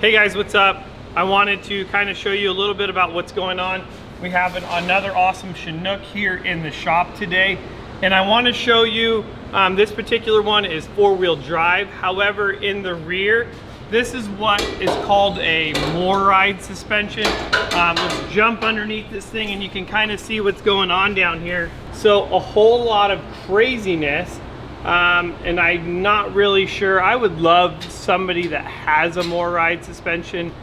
Hey guys, what's up? I wanted to kind of show you a little bit about what's going on. We have another awesome Chinook here in the shop today, and I want to show you this particular one is four-wheel drive. However, in the rear, this is what is called a MORryde suspension. Let's jump underneath this thing and you can kind of see what's going on down here. So a whole lot of craziness. And I'm not really sure. I would love somebody that has a MORryde suspension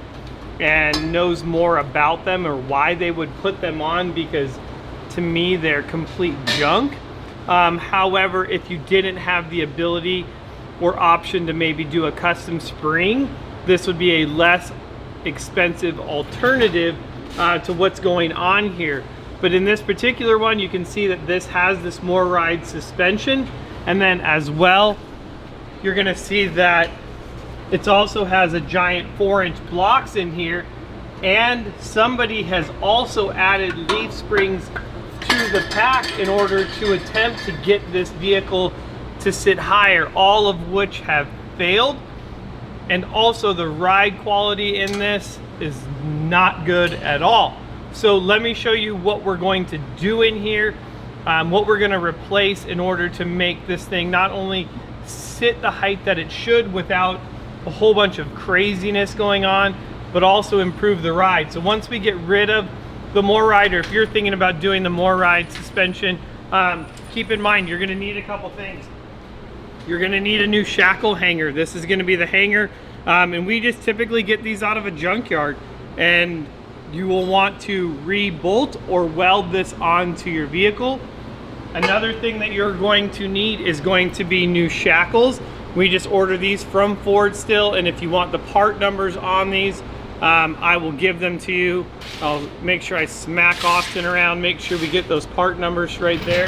and knows more about them or why they would put them on, because to me they're complete junk. However, if you didn't have the ability or option to maybe do a custom spring, this would be a less expensive alternative to what's going on here. But in this particular one, you can see that this has this MORryde suspension. And then as well, you're gonna see that it also has a giant 4-inch blocks in here, and somebody has also added leaf springs to the pack in order to attempt to get this vehicle to sit higher, all of which have failed. And also the ride quality in this is not good at all. So let me show you what we're going to do in here. What we're going to replace in order to make this thing not only sit the height that it should without a whole bunch of craziness going on, but also improve the ride. So once we get rid of the MORryde, or if you're thinking about doing the MORryde suspension, keep in mind you're going to need a couple things. You're going to need a new shackle hanger. This is going to be the hanger, and we just typically get these out of a junkyard, and you will want to re-bolt or weld this onto your vehicle. Another thing that you're going to need is going to be new shackles. We just order these from Ford still, and if you want the part numbers on these, I will give them to you. I'll make sure I smack Austin around, make sure we get those part numbers right there.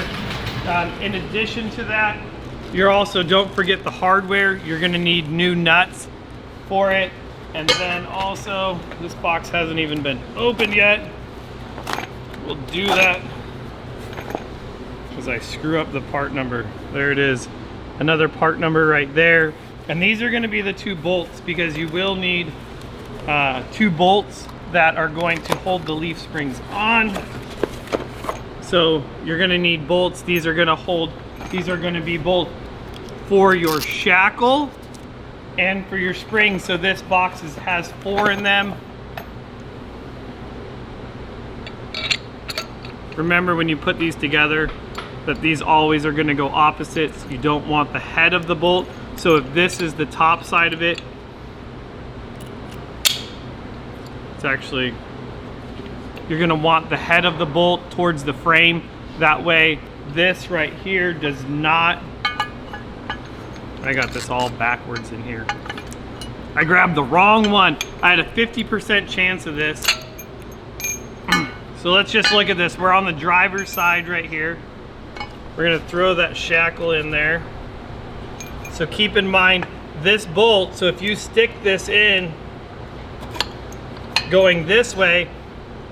In addition to that, you're also, don't forget the hardware. You're gonna need new nuts for it. And then also, this box hasn't even been opened yet. We'll do that because I screw up the part number. There it is. Another part number right there. And these are going to be the two bolts, because you will need two bolts that are going to hold the leaf springs on. So you're going to need bolts. These are going to hold, these are going to be both for your shackle and for your springs. So this box has 4 in them. Remember, when you put these together, that these always are going to go opposites. You don't want the head of the bolt. So if this is the top side of it, it's actually, you're going to want the head of the bolt towards the frame. That way this right here does not, I got this all backwards in here. I grabbed the wrong one. I had a 50% chance of this. So let's just look at this. We're on the driver's side right here. We're gonna throw that shackle in there. So keep in mind this bolt, so if you stick this in going this way,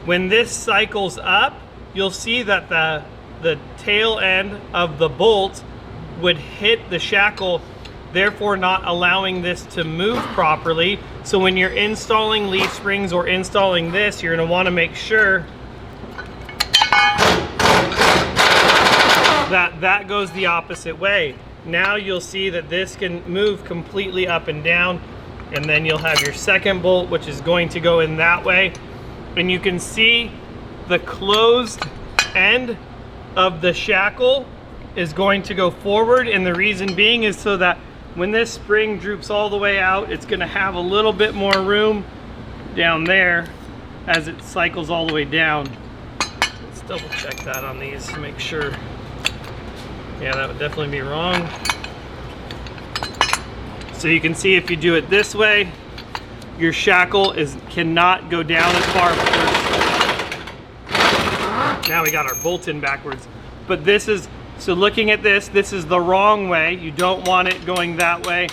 when this cycles up, you'll see that the tail end of the bolt would hit the shackle, therefore not allowing this to move properly. So when you're installing leaf springs or installing this, you're going to want to make sure that that goes the opposite way. Now you'll see that this can move completely up and down, and then you'll have your second bolt, which is going to go in that way. And you can see the closed end of the shackle is going to go forward, and the reason being is so that when this spring droops all the way out, it's going to have a little bit more room down there as it cycles all the way down. Let's double check that on these to make sure. Yeah, that would definitely be wrong. So you can see if you do it this way, your shackle cannot go down as far. Now we got our bolt in backwards. But this is, so looking at this, this is the wrong way. You don't want it going that way.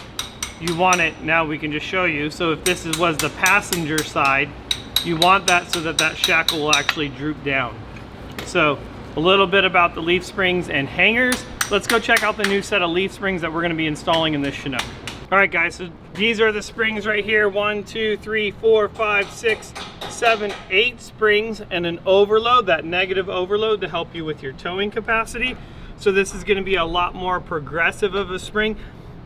You want it, now we can just show you. So if this was the passenger side, you want that so that that shackle will actually droop down. So a little bit about the leaf springs and hangers. Let's go check out the new set of leaf springs that we're going to be installing in this Chinook. All right guys, so these are the springs right here. 1, 2, 3, 4, 5, 6, 7, 8 springs and an overload, that negative overload to help you with your towing capacity. So this is going to be a lot more progressive of a spring.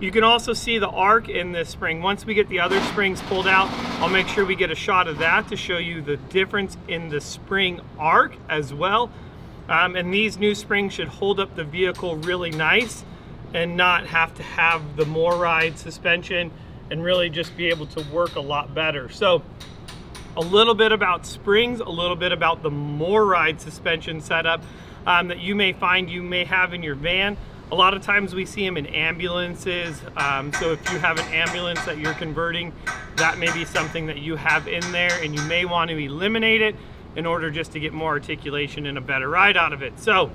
You can also see the arc in this spring. Once we get the other springs pulled out, I'll make sure we get a shot of that to show you the difference in the spring arc as well. And these new springs should hold up the vehicle really nice and not have to have the more ride suspension and really just be able to work a lot better. So a little bit about springs, a little bit about the more ride suspension setup that you may find you may have in your van. A lot of times we see them in ambulances. So if you have an ambulance that you're converting, that may be something that you have in there and you may want to eliminate it in order just to get more articulation and a better ride out of it. So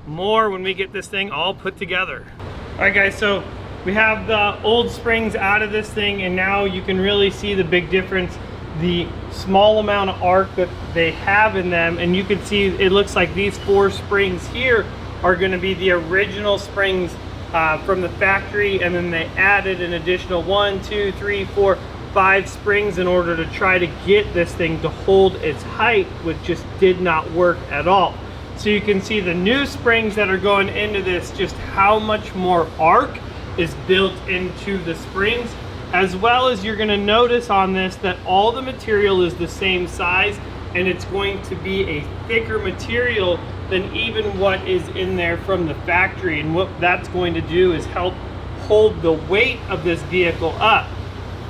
more when we get this thing all put together. All right guys, so we have the old springs out of this thing and now you can really see the big difference, the small amount of arc that they have in them. And you can see it looks like these 4 springs here are going to be the original springs from the factory, and then they added an additional 1, 2, 3, 4, 5 springs in order to try to get this thing to hold its height, which just did not work at all. So you can see the new springs that are going into this, just how much more arc is built into the springs, as well as you're going to notice on this that all the material is the same size and it's going to be a thicker material than even what is in there from the factory. And what that's going to do is help hold the weight of this vehicle up.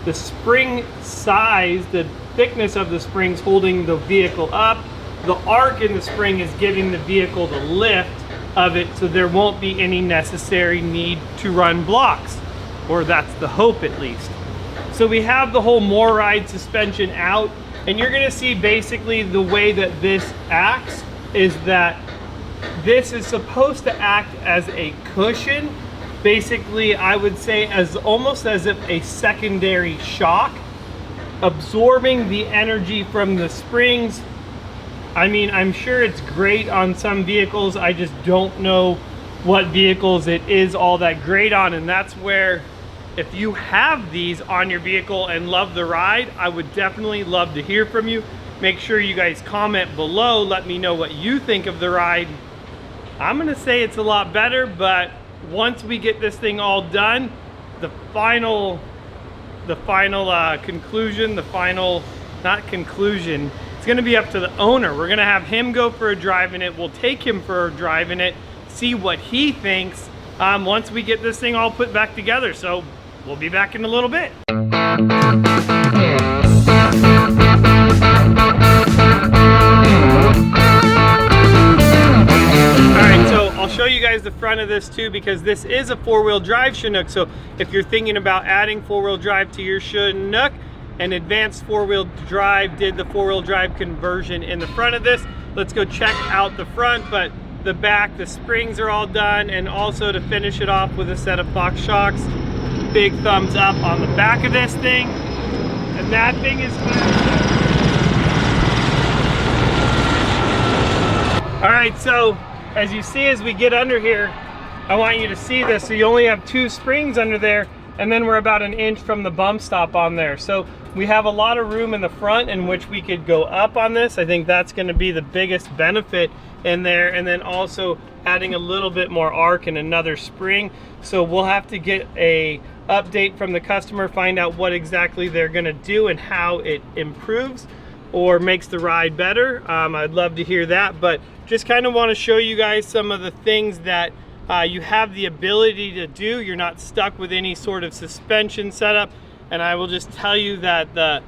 The spring size, the thickness of the springs holding the vehicle up, the arc in the spring is giving the vehicle the lift of it, so there won't be any necessary need to run blocks, or that's the hope at least. So we have the whole more ride suspension out, and you're gonna see basically the way that this acts is that this is supposed to act as a cushion. Basically, I would say as almost as if a secondary shock, absorbing the energy from the springs. I mean, I'm sure it's great on some vehicles. I just don't know what vehicles it is all that great on, and that's where if you have these on your vehicle and love the ride, I would definitely love to hear from you. Make sure you guys comment below, let me know what you think of the ride. I'm gonna say it's a lot better, but once we get this thing all done, the final conclusion, it's gonna be up to the owner. We're gonna have him go for a drive in it. We'll take him for a drive in it, see what he thinks once we get this thing all put back together. So we'll be back in a little bit. I'll show you guys the front of this too, because this is a 4-wheel drive Chinook. So if you're thinking about adding 4-wheel drive to your Chinook, and Advanced 4-wheel drive did the 4-wheel drive conversion in the front of this. Let's go check out the front, but the back, the springs are all done, and also to finish it off with a set of Fox shocks. Big thumbs up on the back of this thing, and that thing is all right. So as you see, as we get under here, I want you to see this. So you only have 2 springs under there, and then we're about 1 inch from the bump stop on there. So we have a lot of room in the front in which we could go up on this. I think that's going to be the biggest benefit in there, and then also adding a little bit more arc and another spring. So we'll have to get a update from the customer, find out what exactly they're going to do and how it improves or makes the ride better. I'd love to hear that, but just kind of want to show you guys some of the things that you have the ability to do. You're not stuck with any sort of suspension setup. And I will just tell you that the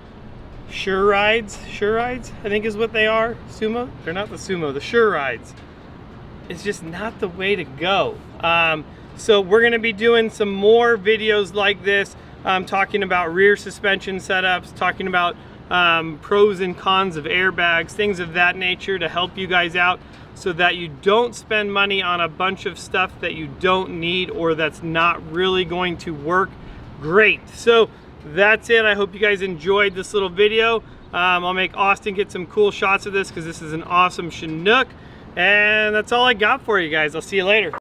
Sure Rides, I think is what they are. Sumo? They're not the Sumo, the Sure Rides. It's just not the way to go. So we're gonna be doing some more videos like this, talking about rear suspension setups, talking about pros and cons of airbags, things of that nature to help you guys out so that you don't spend money on a bunch of stuff that you don't need or that's not really going to work great. So that's it. I hope you guys enjoyed this little video. I'll make Austin get some cool shots of this because this is an awesome Chinook. And that's all I got for you guys. I'll see you later.